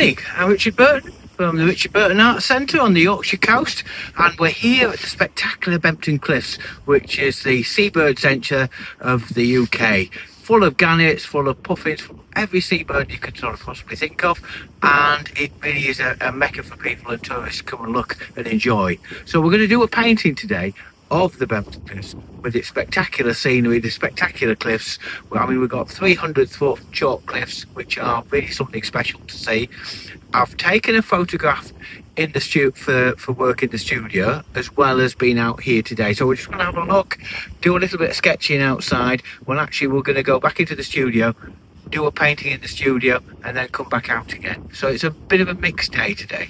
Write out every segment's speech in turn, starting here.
morning, I'm Richard Burton from the Richard Burton Arts Centre on the Yorkshire coast, and we're here at the spectacular Bempton Cliffs, which is the seabird centre of the UK. Full of gannets, full of puffins, full of every seabird you could sort of possibly think of, and it really is a mecca for people and tourists to come and look and enjoy. So we're going to do a painting today of the Bempton Cliffs with its spectacular scenery, the spectacular cliffs. I mean, we've got 300-foot chalk cliffs, which are really something special to see. I've taken a photograph in the for work in the studio, as well as being out here today. So we're just going to have a look, do a little bit of sketching outside. We're going to go back into the studio, do a painting in the studio, and then come back out again. So it's a bit of a mixed day today.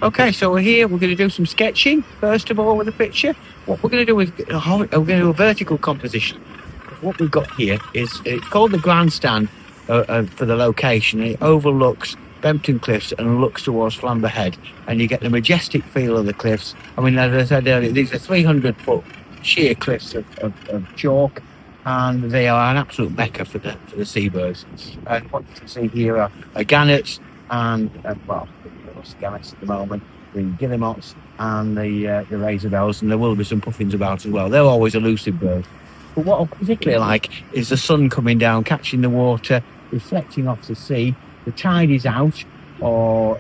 Okay, so we're here, we're going to do some sketching, first of all, with a picture. What we're going to do is, we're going to do a vertical composition. What we've got here is, it's called the grandstand for the location. It overlooks Bempton Cliffs and looks towards Flamber Head, and you get the majestic feel of the cliffs. I mean, as I said earlier, these are 300-foot sheer cliffs of chalk, and they are an absolute mecca for the seabirds. And what you can see here are gannets and, gannets at the moment, the guillemots and the razorbills, and there will be some puffins about as well. They're always elusive birds. But what I particularly like is the sun coming down, catching the water, reflecting off the sea. The tide is out, or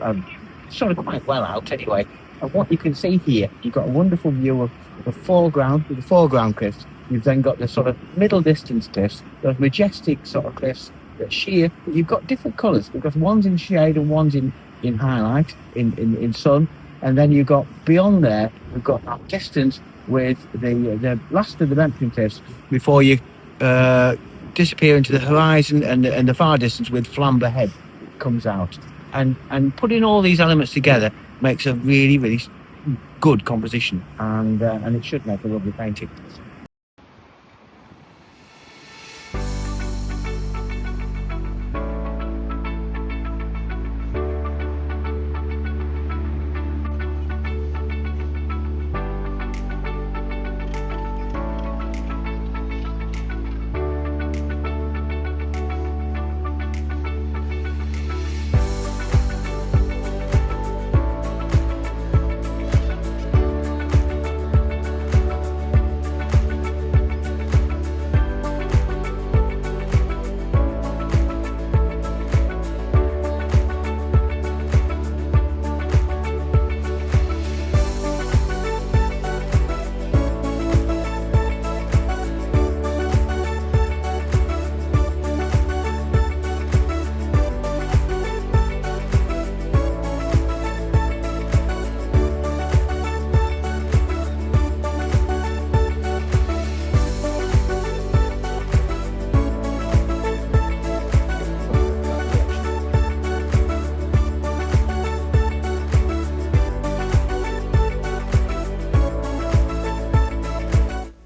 sort of quite well out anyway. And what you can see here, you've got a wonderful view of the foreground, with the foreground cliffs. You've then got the sort of middle distance cliffs, those majestic sort of cliffs that sheer. But you've got different colours, because one's in shade and one's in highlight, in sun, and then you've got beyond there, we've got that distance with the last of the Bempton Cliffs before you disappear into the horizon, and the far distance with Flamber Head comes out. And putting all these elements together makes a really, really good composition, and it should make a lovely painting.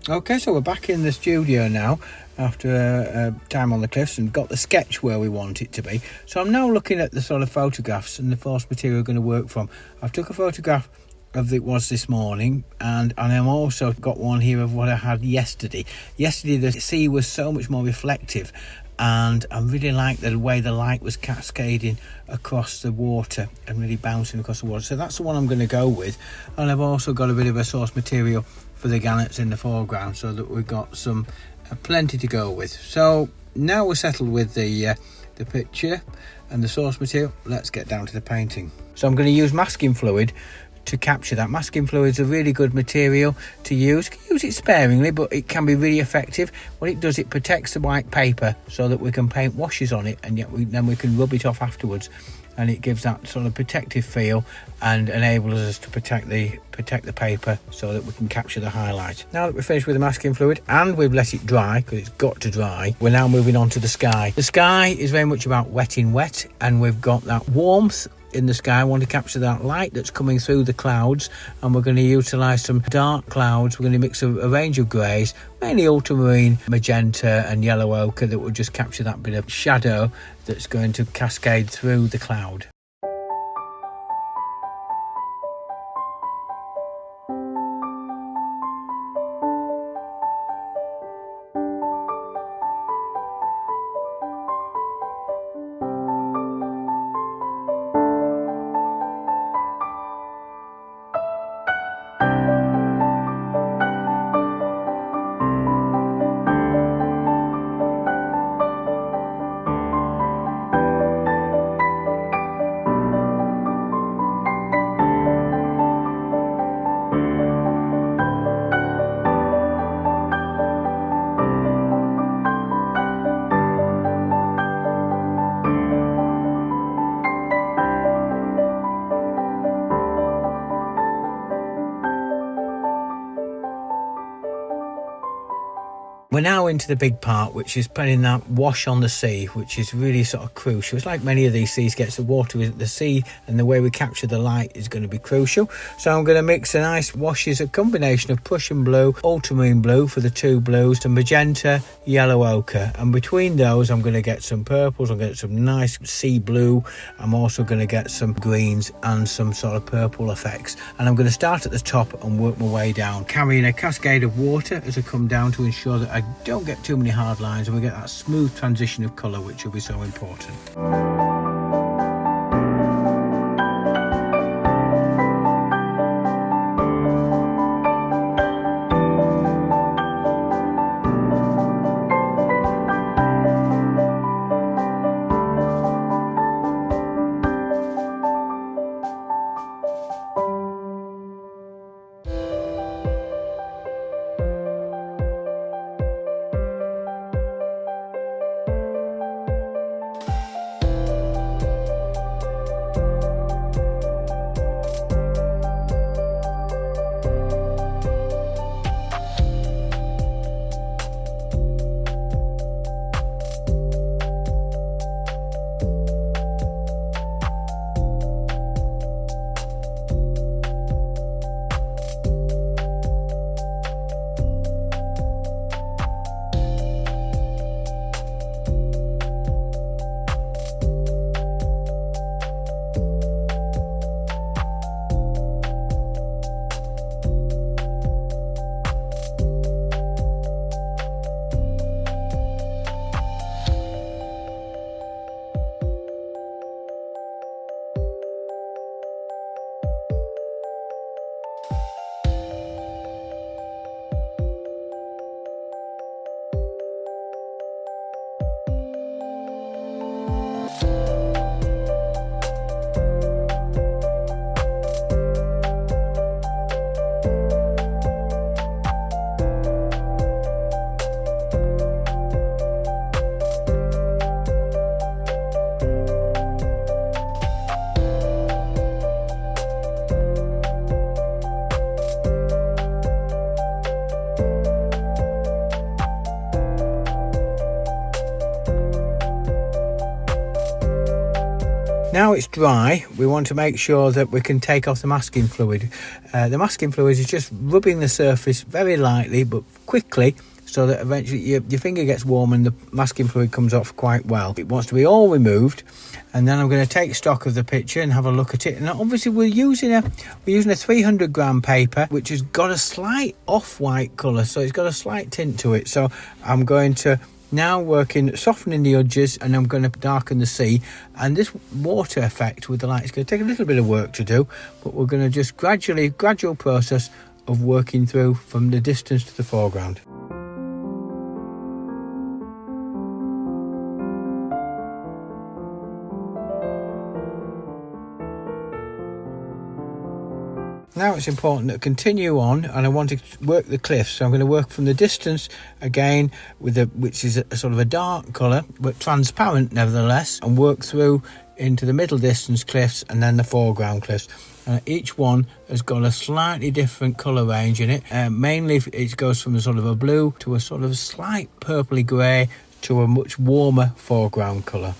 Okay, so we're back in the studio now after a time on the cliffs, and got the sketch where we want it to be. So I'm now looking at the sort of photographs and the source material we're going to work from. I've took a photograph of it was this morning, and I've also got one here of what I had yesterday. Yesterday the sea was so much more reflective, and I really liked the way the light was cascading across the water and really bouncing across the water. So that's the one I'm going to go with. And I've also got a bit of a source material for the gannets in the foreground, so that we've got some plenty to go with. So now we're settled with the picture and the source material, let's get down to the painting. So I'm going to use masking fluid to capture that. Masking fluid is a really good material to use. You can use it sparingly, but it can be really effective. What it does, it protects the white paper so that we can paint washes on it, and yet then we can rub it off afterwards, and it gives that sort of protective feel and enables us to protect the paper so that we can capture the highlight. Now that we're finished with the masking fluid and we've let it dry, because it's got to dry, we're now moving on to the sky. The sky is very much about wetting wet, and we've got that warmth in the sky. I want to capture that light that's coming through the clouds, and we're going to utilise some dark clouds. We're going to mix a range of greys, mainly ultramarine, magenta and yellow ochre, that will just capture that bit of shadow that's going to cascade through the cloud. We're now into the big part, which is putting that wash on the sea, which is really sort of crucial. It's like many of these seascapes, the water is at the sea, and the way we capture the light is going to be crucial. So I'm going to mix a nice washes, a combination of Prussian blue, ultramarine blue for the two blues, to magenta, yellow ochre. And between those, I'm going to get some purples, I'm going to get some nice sea blue. I'm also going to get some greens and some sort of purple effects. And I'm going to start at the top and work my way down, carrying a cascade of water as I come down to ensure that I don't get too many hard lines and we get that smooth transition of colour, which will be so important. Now it's dry, we want to make sure that we can take off the masking fluid. The masking fluid is just rubbing the surface very lightly but quickly, so that eventually your finger gets warm and the masking fluid comes off quite well. It wants to be all removed, and then I'm going to take stock of the picture and have a look at it. And obviously we're using a 300 gram paper, which has got a slight off-white colour, so it's got a slight tint to it. So I'm going to now working softening the edges, and I'm going to darken the sea. And this water effect with the light is going to take a little bit of work to do, but we're going to just gradual process of working through from the distance to the foreground. Now it's important to continue on, and I want to work the cliffs, so I'm going to work from the distance again with which is a sort of a dark colour but transparent nevertheless, and work through into the middle distance cliffs and then the foreground cliffs. Each one has got a slightly different colour range in it. Mainly it goes from a sort of a blue to a sort of slight purpley grey to a much warmer foreground colour.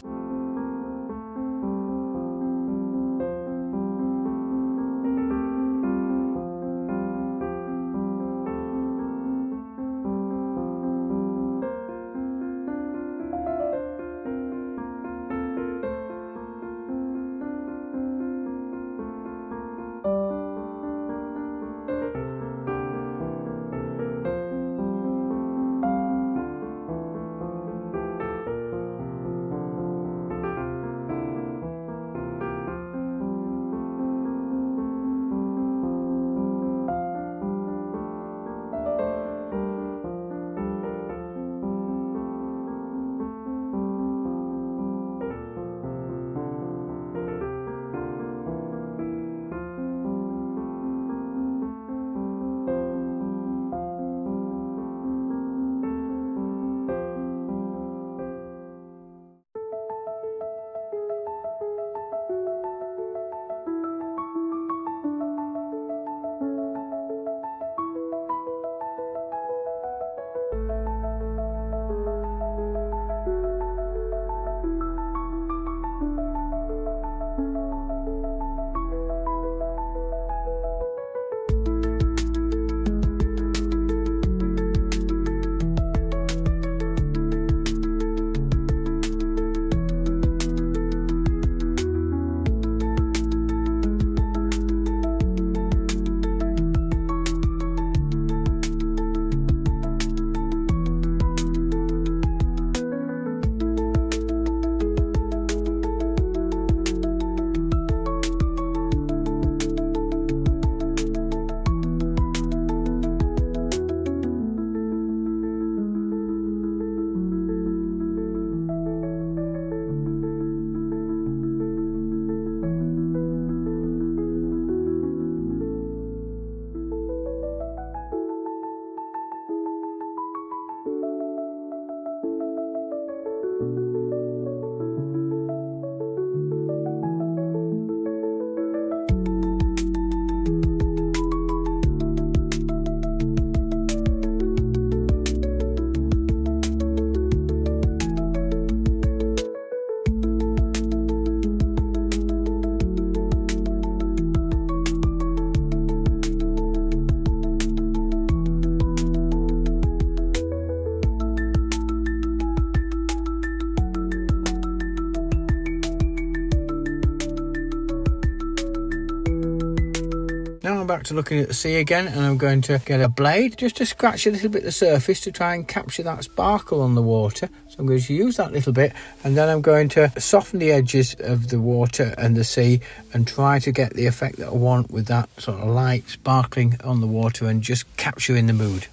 Now I'm back to looking at the sea again, and I'm going to get a blade just to scratch a little bit of the surface to try and capture that sparkle on the water. So I'm going to use that little bit, and then I'm going to soften the edges of the water and the sea and try to get the effect that I want with that sort of light sparkling on the water and just capturing the mood.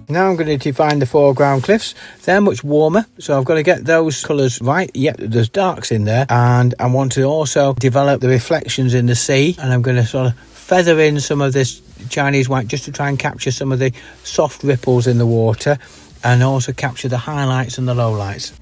Now I'm going to define the foreground cliffs. They're much warmer, so I've got to get those colours right. Yep, there's darks in there, and I want to also develop the reflections in the sea, and I'm going to sort of feather in some of this Chinese white just to try and capture some of the soft ripples in the water, and also capture the highlights and the lowlights.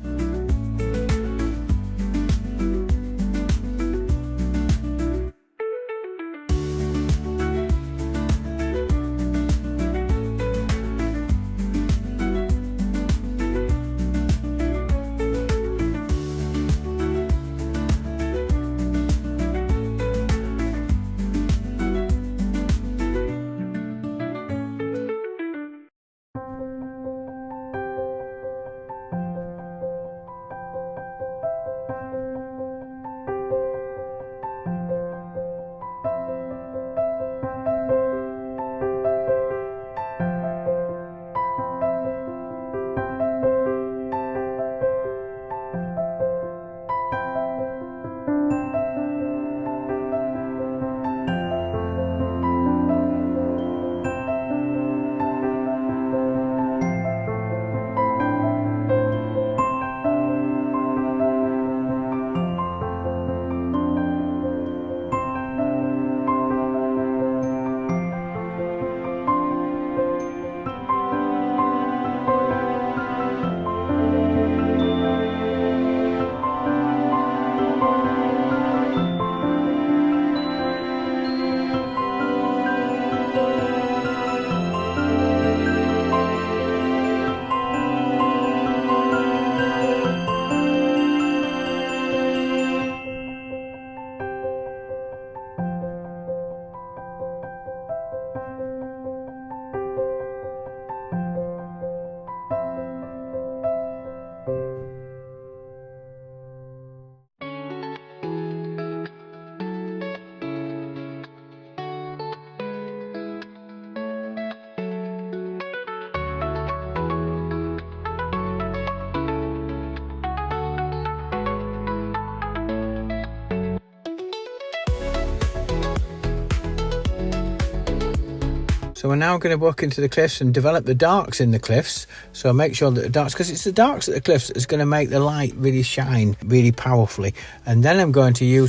So we're now going to work into the cliffs and develop the darks in the cliffs. So make sure that the darks, because it's the darks at the cliffs that's going to make the light really shine really powerfully. And then I'm going to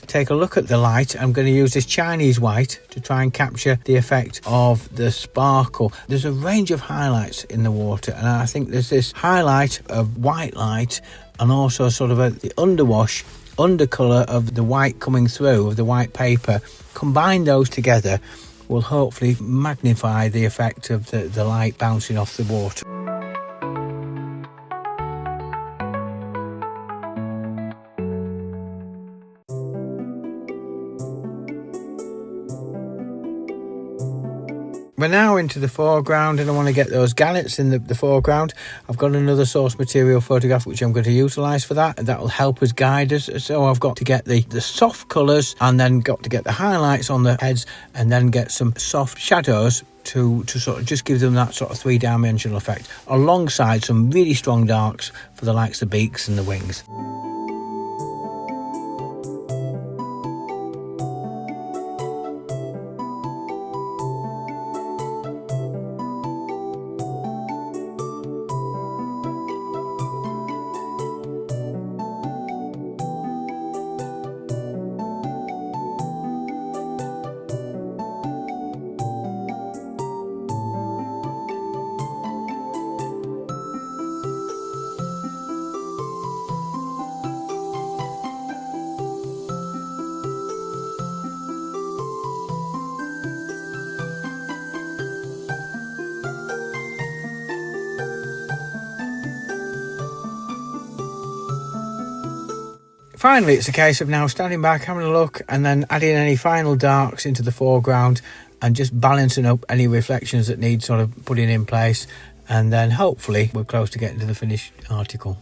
take a look at the light. I'm going to use this Chinese white to try and capture the effect of the sparkle. There's a range of highlights in the water, and I think there's this highlight of white light and also sort of the undercolour of the white coming through, of the white paper. Combine those together will hopefully magnify the effect of the light bouncing off the water. We're now into the foreground, and I want to get those gannets in the foreground. I've got another source material photograph which I'm going to utilise for that, and that will help us guide us. So I've got to get the soft colours, and then got to get the highlights on the heads, and then get some soft shadows to sort of just give them that sort of three-dimensional effect, alongside some really strong darks for the likes of the beaks and the wings. Finally, it's a case of now standing back, having a look, and then adding any final darks into the foreground and just balancing up any reflections that need sort of putting in place, and then hopefully we're close to getting to the finished article.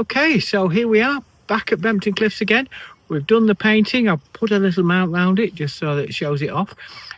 Okay, so here we are back at Bempton Cliffs again. We've done the painting. I've put a little mount round it just so that it shows it off.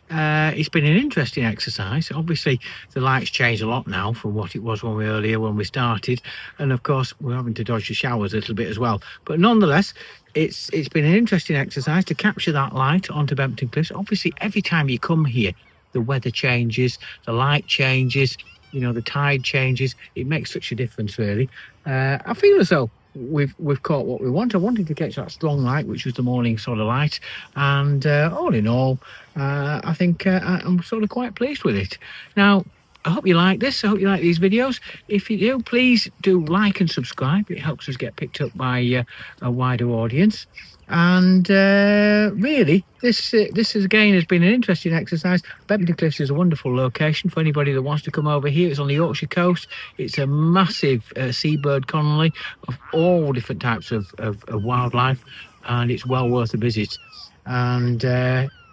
It's been an interesting exercise. Obviously, the lights changed a lot now from what it was when we started, and of course we're having to dodge the showers a little bit as well. But nonetheless, it's been an interesting exercise to capture that light onto Bempton Cliffs. Obviously, every time you come here, the weather changes, the light changes, you know, the tide changes. It makes such a difference, really. I feel as though we've caught what we want. I wanted to catch that strong light, which was the morning sort of light, and all in all, I think I'm sort of quite pleased with it. Now, I hope you like this. I hope you like these videos. If you do, please do like and subscribe. It helps us get picked up by a wider audience. And really, this again has been an interesting exercise. Bempton Cliffs is a wonderful location for anybody that wants to come over here. It's on the Yorkshire coast. It's a massive seabird colony of all different types of wildlife, and it's well worth a visit. And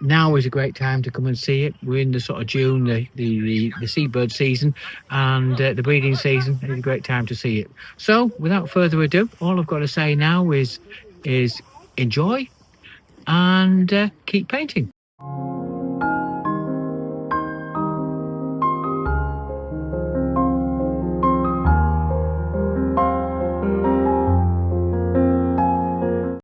now is a great time to come and see it. We're in the sort of June, the seabird season, and the breeding season. It's a great time to see it. So, without further ado, all I've got to say now is enjoy and keep painting.